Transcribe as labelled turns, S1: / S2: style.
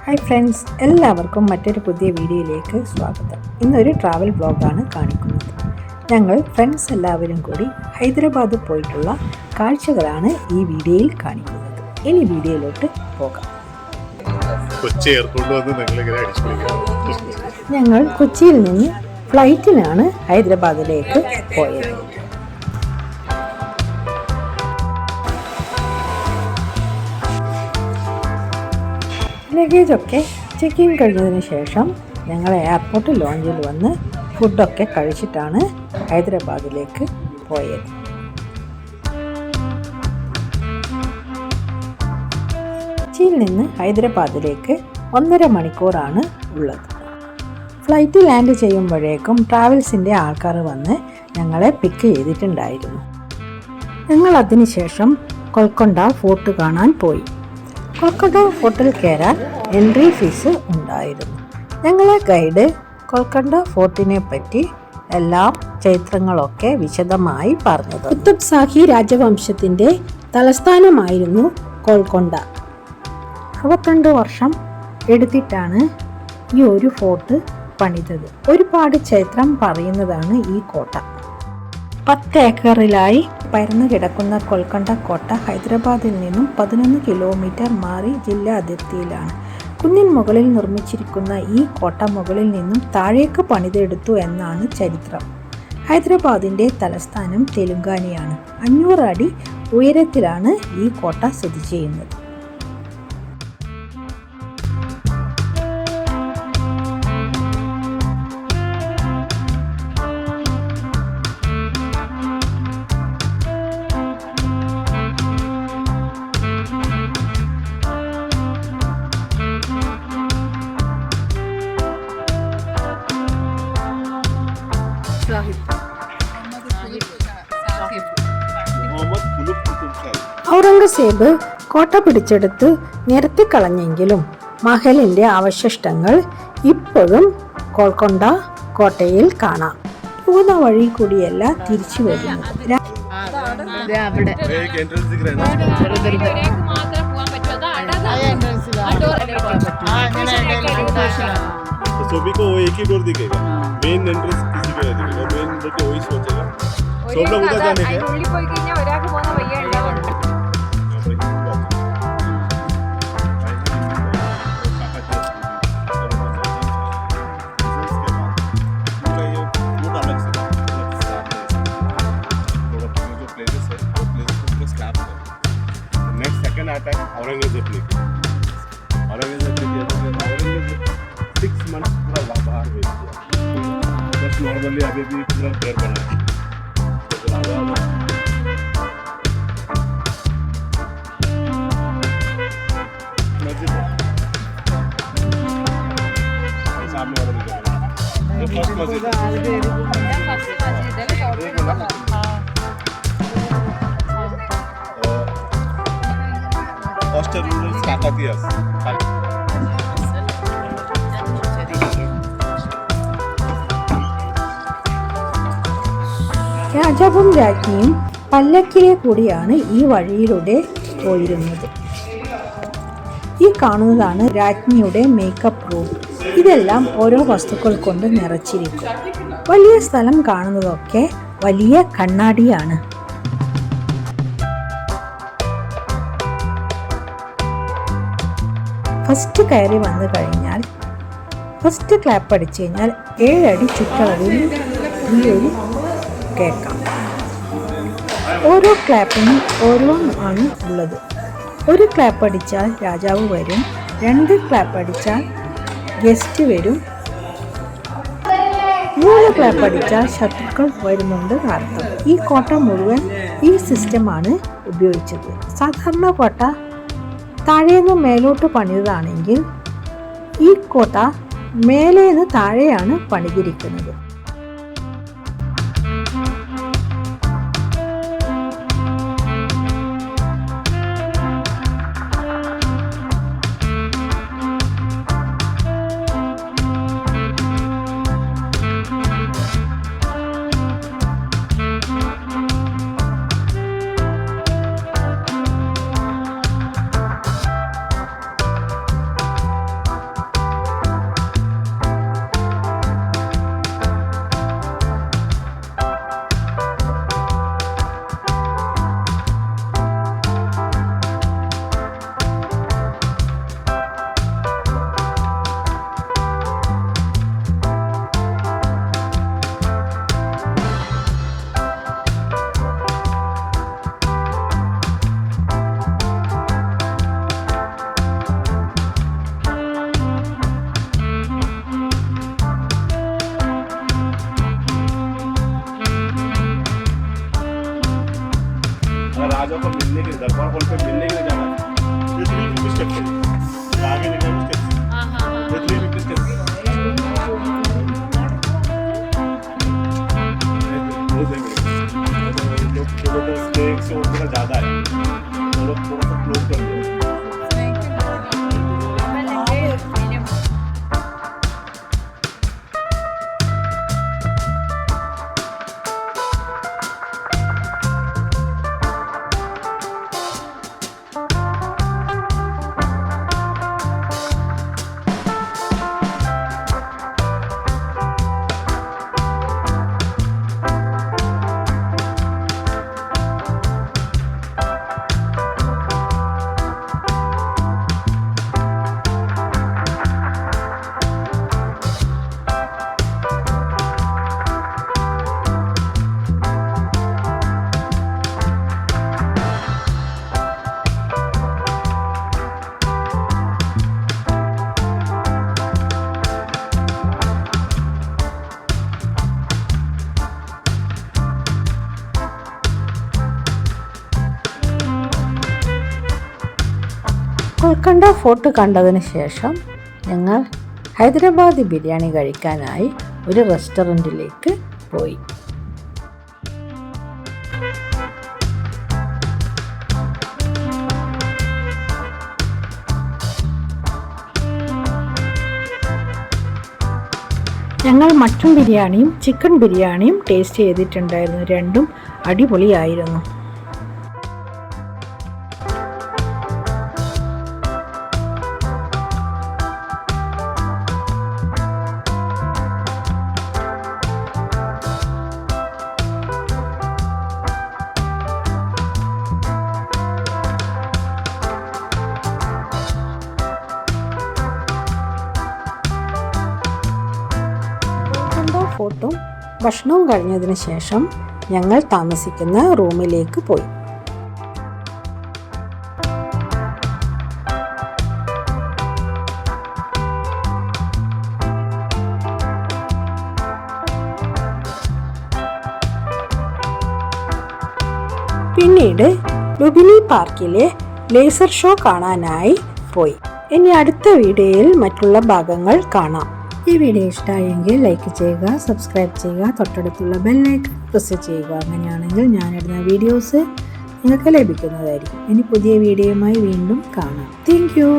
S1: Hi friends, എല്ലാവർക്കും മറ്റൊരു പുതിയ വീഡിയോയിലേക്ക് സ്വാഗതം. ഇന്നൊരു ട്രാവൽ വ്ലോഗാണ് കാണിക്കുന്നത്. ഞങ്ങൾ ഫ്രണ്ട്സ് എല്ലാവരും കൂടി ഹൈദരാബാദ് പോയിട്ടുള്ള കാഴ്ചകളാണ് ഈ വീഡിയോയിൽ കാണിക്കുന്നത്. ഇനി വീഡിയോയിലോട്ട് പോകാം. ഞങ്ങൾ കൊച്ചിയിൽ നിന്ന് ഫ്ലൈറ്റിനാണ് ഹൈദരാബാദിലേക്ക് പോയത്. ലഗേജൊക്കെ ചെക്ക് ഇൻ കഴിഞ്ഞതിന് ശേഷം ഞങ്ങൾ എയർപോർട്ട് ലോഞ്ചിൽ വന്ന് ഫുഡൊക്കെ കഴിച്ചിട്ടാണ് ഹൈദരാബാദിലേക്ക് പോയത്. കൊച്ചിയിൽ നിന്ന് ഹൈദരാബാദിലേക്ക് 1.5 മണിക്കൂറാണ് ഉള്ളത്. ഫ്ലൈറ്റ് ലാൻഡ് ചെയ്യുമ്പോഴേക്കും ട്രാവൽസിൻ്റെ ആൾക്കാർ വന്ന് ഞങ്ങളെ പിക്ക് ചെയ്തിട്ടുണ്ടായിരുന്നു. ഞങ്ങൾ അതിനുശേഷം കൊൽക്കൊണ്ട ഫോർട്ട് കാണാൻ പോയി. കൊൽക്കത്ത ഫോർട്ടിൽ കയറാൻ എൻട്രി ഫീസ് ഉണ്ടായിരുന്നു. ഞങ്ങളെ ഗൈഡ് കൊൽക്കത്ത ഫോർട്ടിനെ പറ്റി എല്ലാ ചരിത്രങ്ങളൊക്കെ വിശദമായി പറഞ്ഞത്. കുത്തബ് ഷാഹി രാജവംശത്തിൻ്റെ തലസ്ഥാനമായിരുന്നു കൊൽക്കൊണ്ട. 62 വർഷം എടുത്തിട്ടാണ് ഈ ഒരു ഫോർട്ട് പണിതത്. ഒരുപാട് ചരിത്രം പറയുന്നതാണ് ഈ കോട്ട. 10 ഏക്കറിലായി പരന്നു കിടക്കുന്ന കൊൽക്കണ്ട കോട്ട ഹൈദരാബാദിൽ നിന്നും 11 കിലോമീറ്റർ മാറി ജില്ലാ അതിർത്തിയിലാണ്. കുന്നിൻ മുകളിൽ നിർമ്മിച്ചിരിക്കുന്ന ഈ കോട്ട മുകളിൽ നിന്നും താഴേക്ക് പണിതെടുത്തു എന്നാണ് ചരിത്രം. ഹൈദരാബാദിൻ്റെ തലസ്ഥാനം തെലുങ്കാനയാണ്. 500 അടി ഉയരത്തിലാണ് ഈ കോട്ട സ്ഥിതി ചെയ്യുന്നത്. ഔറംഗസേബ് കോട്ട പിടിച്ചെടുത്ത് നിരത്തിക്കളഞ്ഞെങ്കിലും മഹലിൻ്റെ അവശിഷ്ടങ്ങൾ ഇപ്പോഴും ഗോൾക്കൊണ്ട കോട്ടയിൽ കാണാം. പോകുന്ന വഴി കൂടിയല്ല തിരിച്ചു വരുന്നത്.
S2: सभी को वो एक ही डोर दिखेगा. मेन एंट्रेंस किसी को नहीं दिखेगा. मेन डोर को वही सोचेगा. सब लोग उधर जाने के. उल्ली कोई किन्या ഒരാൾക്ക് പോകുന്ന വഴിയേ ഉണ്ടാവുള്ളൂ. नेक्स्ट सेकंड आता है औरंगजेब लेके. औरंगजेब 6 months पूरा बाहर भेज दिया. बस नॉर्मली अभी भी पूरा घर बना है. मस्जिद सामने वाला भी ये फर्स्ट मस्जिद ऑस्टर रूरल काकातियास. രാജാവും രാജ്ഞിയും പല്ലക്കിലെ കൂടിയാണ് ഈ വഴിയിലൂടെ പോയിരുന്നത്. ഈ കാണുന്നതാണ് രാജ്ഞിയുടെ മേക്കപ്പ് റൂം. ഇതെല്ലാം ഓരോ വസ്തുക്കൾ കൊണ്ട് നിറച്ചിരിക്കും. വലിയ സ്ഥലം കാണുന്നതൊക്കെ വലിയ കണ്ണാടിയാണ്. ഫസ്റ്റ് കയറി വന്നു കഴിഞ്ഞാൽ ഫസ്റ്റ് ക്ലാപ്പ് അടിച്ചു കഴിഞ്ഞാൽ 7 അടി ചുറ്റളവിൽ ഈ ഒരു കേൾക്കാം. ഓരോ ക്ലാപ്പിനും ഓരോന്നാണ് ഉള്ളത്. ഒരു ക്ലാപ്പ് അടിച്ചാൽ രാജാവ് വരും, 2 ക്ലാപ്പ് അടിച്ചാൽ ഗസ്റ്റ് വരും, 3 ക്ലാപ്പ് അടിച്ചാൽ ശത്രുക്കൾ വരുന്നുണ്ട് അർത്ഥം. ഈ കോട്ട മുഴുവൻ ഈ സിസ്റ്റമാണ് ഉപയോഗിച്ചത്. സാധാരണ കോട്ട താഴേന്ന് മേലോട്ട് പണിതതാണെങ്കിൽ ഈ കോട്ട മേലേന്ന് താഴെയാണ് പണിതിരിക്കുന്നത്. ഗോൽക്കൊണ്ട ഫോർട്ട് കണ്ടതിന് ശേഷം ഞങ്ങൾ ഹൈദരാബാദി ബിരിയാണി കഴിക്കാനായി ഒരു റെസ്റ്റോറൻറ്റിലേക്ക് പോയി. ഞങ്ങൾ മട്ടൺ ബിരിയാണിയും ചിക്കൻ ബിരിയാണിയും ടേസ്റ്റ് ചെയ്തിട്ടുണ്ടായിരുന്നു. രണ്ടും അടിപൊളിയായിരുന്നു. ഫോർട്ടും ഭക്ഷണവും കഴിഞ്ഞതിന് ശേഷം ഞങ്ങൾ താമസിക്കുന്ന റൂമിലേക്ക് പോയി. പിന്നീട് ലുബിനി പാർക്കിലെ ലേസർ ഷോ കാണാനായി പോയി. ഇനി അടുത്ത വീഡിയോയിൽ മറ്റുള്ള ഭാഗങ്ങൾ കാണാം. ഈ വീഡിയോ ഇഷ്ടമായെങ്കിൽ ലൈക്ക് ചെയ്യുക, സബ്സ്ക്രൈബ് ചെയ്യുക, തൊട്ടടുത്തുള്ള ബെല്ലൈക്കൺ പ്രസ് ചെയ്യുക. അങ്ങനെയാണെങ്കിൽ ഞാനിടുന്ന വീഡിയോസ് നിങ്ങൾക്ക് ലഭിക്കുന്നതായിരിക്കും. ഇനി പുതിയ വീഡിയോയുമായി വീണ്ടും കാണാം. Thank you.